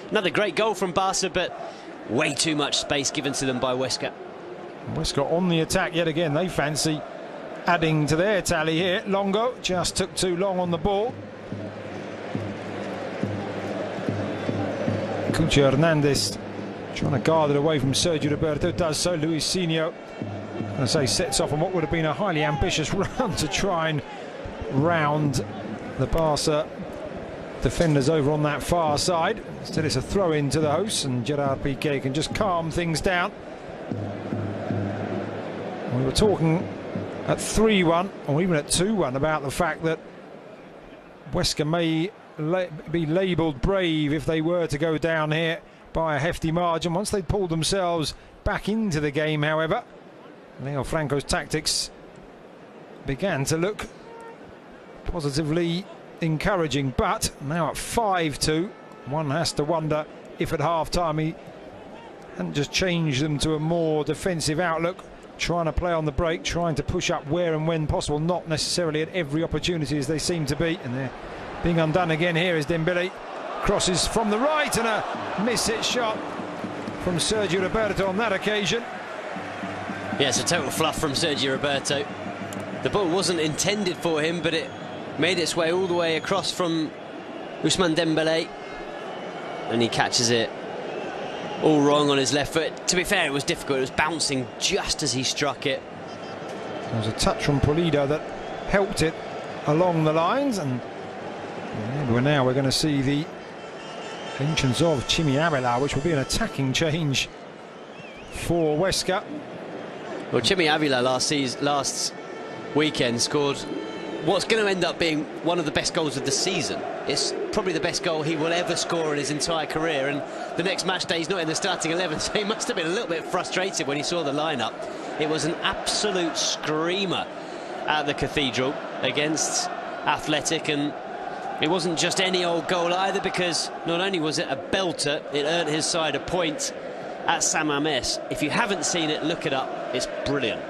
Another great goal from Barca, but way too much space given to them by Huesca. Huesca on the attack yet again. They fancy adding to their tally here. Longo just took too long on the ball. Cucho Hernandez trying to guard it away from Sergio Roberto. Does so. Luisinho, I say, sets off on what would have been a highly ambitious run to try and round the Barca defenders over on that far side. Instead it's a throw in to the hosts, and Gerard Piqué can just calm things down. We were talking at 3-1 or even at 2-1 about the fact that Huesca may be labelled brave if they were to go down here by a hefty margin. Once they pulled themselves back into the game, however, Leo Franco's tactics began to look positively encouraging. But now at 5-2, one has to wonder if at half-time he hadn't just changed them to a more defensive outlook, trying to play on the break, trying to push up where and when possible, not necessarily at every opportunity as they seem to be. And they're being undone again here as Dembele crosses from the right, and a miss-hit shot from Sergio Roberto on that occasion. Yeah, it's a total fluff from Sergio Roberto. The ball wasn't intended for him, but it made its way all the way across from Ousmane Dembele, and he catches it all wrong on his left foot. To be fair, it was difficult. It was bouncing just as he struck it. There was a touch from Pulido that helped it along the lines, and now we're going to see the entrance of Chimi Avila, which will be an attacking change for Huesca. Well, Chimi Avila last weekend scored what's going to end up being one of the best goals of the season. It's probably the best goal he will ever score in his entire career, and the next match day he's not in the starting 11, so he must have been a little bit frustrated when he saw the lineup. It was an absolute screamer at the Cathedral against Athletic, and it wasn't just any old goal either, because not only was it a belter, it earned his side a point at San Mamés. If you haven't seen it, look it up. It's brilliant.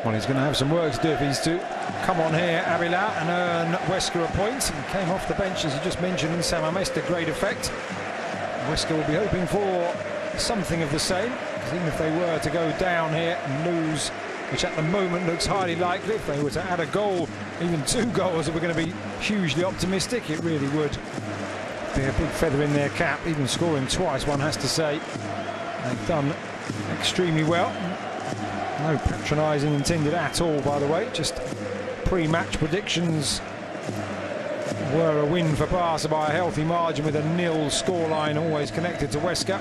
Well, he's going to have some work to do if he's to come on here, Avila, and earn Huesca a point. He came off the bench, as you just mentioned, in San Mamés to great effect. Huesca will be hoping for something of the same, because even if they were to go down here and lose, which at the moment looks highly likely, if they were to add a goal, even 2 goals, if we're going to be hugely optimistic, it really would be a big feather in their cap. Even scoring twice, one has to say. They've done extremely well. No patronising intended at all, by the way. Just pre-match predictions were a win for Barca by a healthy margin, with a 0 scoreline always connected to Huesca.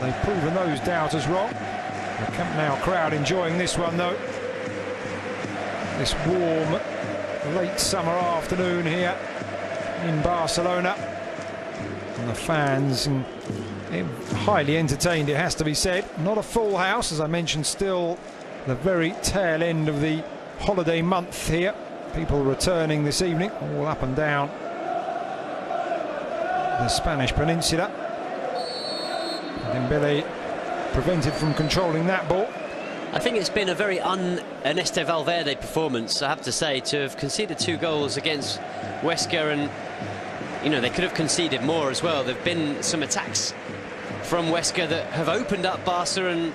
They've proven those doubters wrong. The Camp Nou crowd enjoying this one, though. This warm, late summer afternoon here in Barcelona. And the fans highly entertained, it has to be said. Not a full house, as I mentioned, still the very tail end of the holiday month here. People returning this evening, all up and down the Spanish peninsula. Dembele prevented from controlling that ball. I think it's been a very un-Ernesto Valverde performance, I have to say, to have conceded 2 goals against Huesca, and you know, they could have conceded more as well. There have been some attacks from Huesca that have opened up Barca, and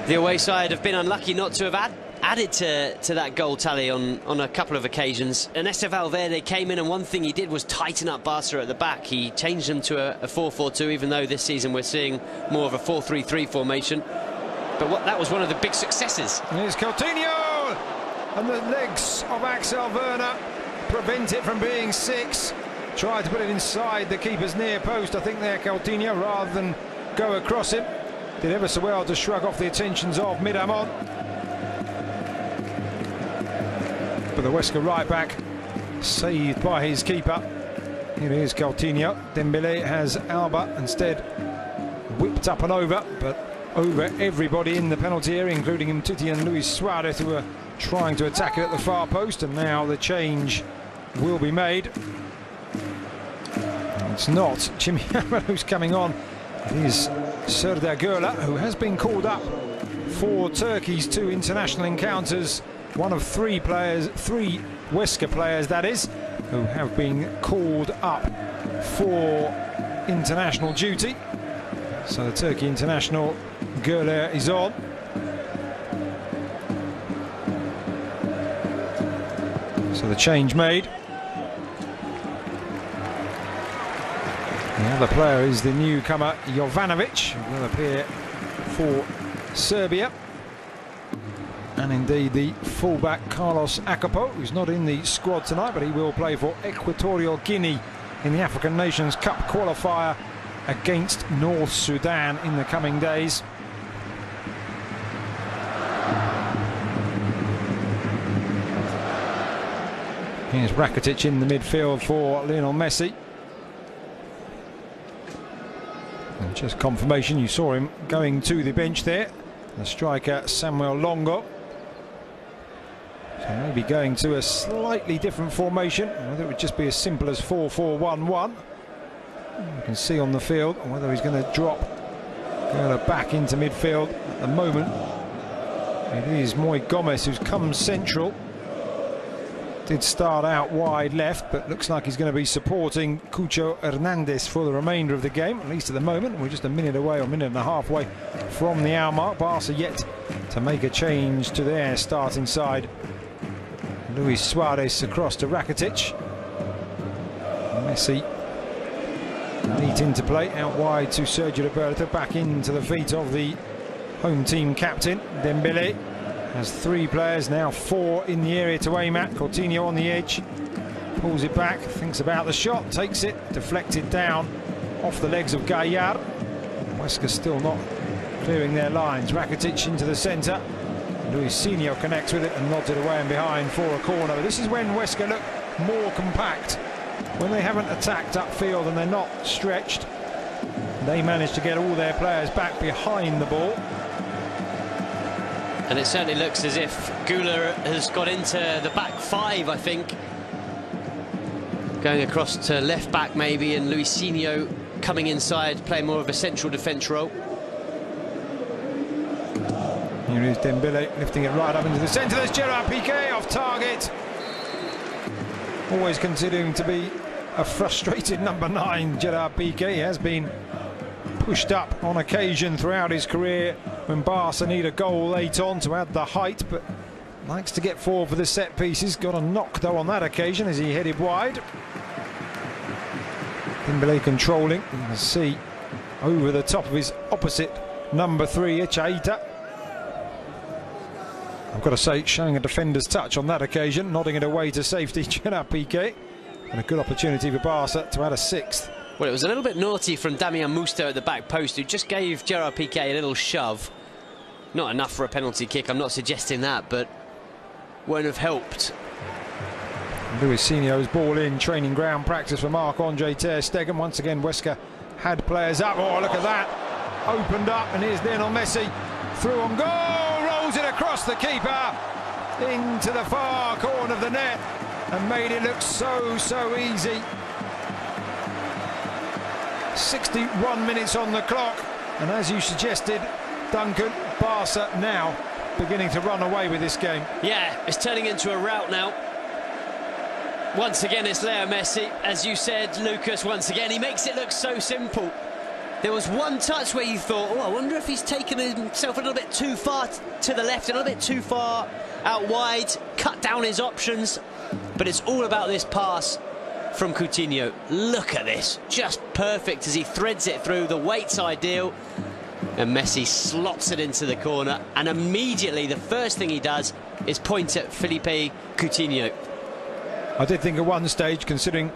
the away side have been unlucky not to have added to that goal tally on a couple of occasions. Ernesto Valverde came in, and one thing he did was tighten up Barca at the back. He changed them to a 4-4-2, even though this season we're seeing more of a 4-3-3 formation. But that was one of the big successes. Here's Coutinho, and the legs of Axel Werner prevent it from being 6. Tried to put it inside the keeper's near post, I think, there, Coutinho, rather than go across him. Did ever so well to shrug off the attentions of Miramon. But the Huesca right back saved by his keeper. Here is Coutinho. Dembele has Alba instead whipped up and over, but over everybody in the penalty area, including Umtiti and Luis Suarez, who were trying to attack it at the far post. And now the change will be made. It's not Chimi Avila who's coming on. It is Serdar Gürler, who has been called up for Turkey's 2 international encounters. One of 3 players, 3 Huesca players that is, who have been called up for international duty. So the Turkey international Güler is on. So the change made. The other player is the newcomer Jovanovic, who will appear for Serbia. And indeed the fullback Carlos Akapo, who's not in the squad tonight, but he will play for Equatorial Guinea in the African Nations Cup qualifier against North Sudan in the coming days. Here's Rakitic in the midfield for Lionel Messi. And just confirmation, you saw him going to the bench there. The striker Samuel Longo. So maybe going to a slightly different formation, whether it would just be as simple as 4-4-1-1. You can see on the field whether he's going to drop Güler back into midfield. At the moment it is Moy Gomez who's come central. Did start out wide left, but looks like he's going to be supporting Cucho Hernandez for the remainder of the game, at least at the moment. We're just a minute away, or a minute and a half away from the hour mark. Barca yet to make a change to their starting side. Luis Suarez across to Rakitic. Messi neat into play, out wide to Sergio Roberto, back into the feet of the home team captain Dembele. Has 3 players now, 4 in the area to aim at. Coutinho on the edge, pulls it back, thinks about the shot, takes it, deflected down off the legs of Gaillard. Huesca still not clearing their lines. Rakitic into the centre. Luisinho connects with it and nods it away and behind for a corner. But this is when Huesca look more compact. When they haven't attacked upfield and they're not stretched, they manage to get all their players back behind the ball. And it certainly looks as if Güler has got into the back 5, I think. Going across to left back maybe, and Luisinho coming inside, playing more of a central defence role. Here is Dembele lifting it right up into the centre. There's Gerard Piqué off target. Always considering to be a frustrated number 9, Gerard Piqué. He has been pushed up on occasion throughout his career when Barca need a goal late on to add the height, but likes to get forward for the set pieces. Got a knock though on that occasion as he headed wide. Dembele controlling. You can see over the top of his opposite number 3, Echaita. I've got to say, showing a defender's touch on that occasion, nodding it away to safety, Gerard Piqué. And a good opportunity for Barca to add a 6th. Well, it was a little bit naughty from Damian Musto at the back post, who just gave Gerard Piqué a little shove. Not enough for a penalty kick, I'm not suggesting that, but won't have helped. Luisinho's ball in, training ground practice for Marc-Andre ter Stegen. Once again, Huesca had players up. Oh, look at that. Opened up, and here's Lionel Messi. Through on goal, rolls it across the keeper, into the far corner of the net, and made it look so easy. 61 minutes on the clock, and as you suggested, Duncan, Barca now beginning to run away with this game. Yeah, it's turning into a rout now. Once again, it's Leo Messi. As you said, Lucas, once again, he makes it look so simple. There was one touch where you thought, oh, I wonder if he's taken himself a little bit too far to the left, a little bit too far out wide, cut down his options. But it's all about this pass from Coutinho. Look at this, just perfect as he threads it through. The weight's ideal, and Messi slots it into the corner, and immediately the first thing he does is point at Felipe Coutinho. I did think at one stage, considering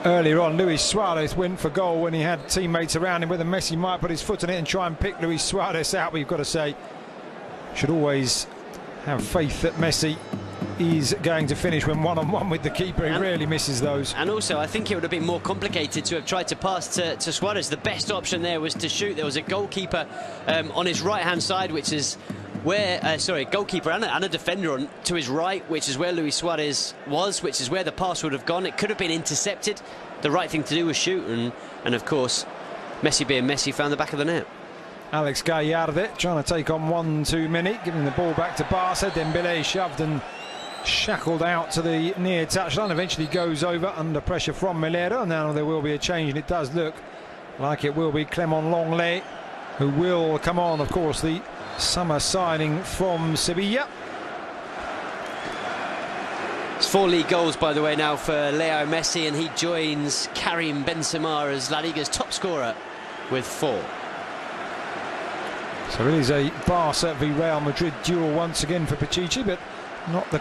earlier on Luis Suarez went for goal when he had teammates around him, whether Messi might put his foot in it and try and pick Luis Suarez out. But you've got to say, should always have faith that Messi is going to finish when one-on-one with the keeper. He rarely misses those. And also, I think it would have been more complicated to have tried to pass to Suarez. The best option there was to shoot. There was a goalkeeper on his right-hand side, which is where, goalkeeper and a defender to his right, which is where Luis Suarez was, which is where the pass would have gone. It could have been intercepted. The right thing to do was shoot, and of course, Messi being Messi, found the back of the net. Alex Gaillard trying to take on one too many, giving the ball back to Barca. Dembele shoved and shackled out to the near touchline, eventually goes over under pressure from Melero, and now there will be a change, and it does look like it will be Clement Longley who will come on. Of course, the summer signing from Sevilla. It's 4 league goals, by the way, now for Leo Messi, and he joins Karim Benzema as La Liga's top scorer with 4. So it is a Barca v Real Madrid duel once again for Pichichi, but not the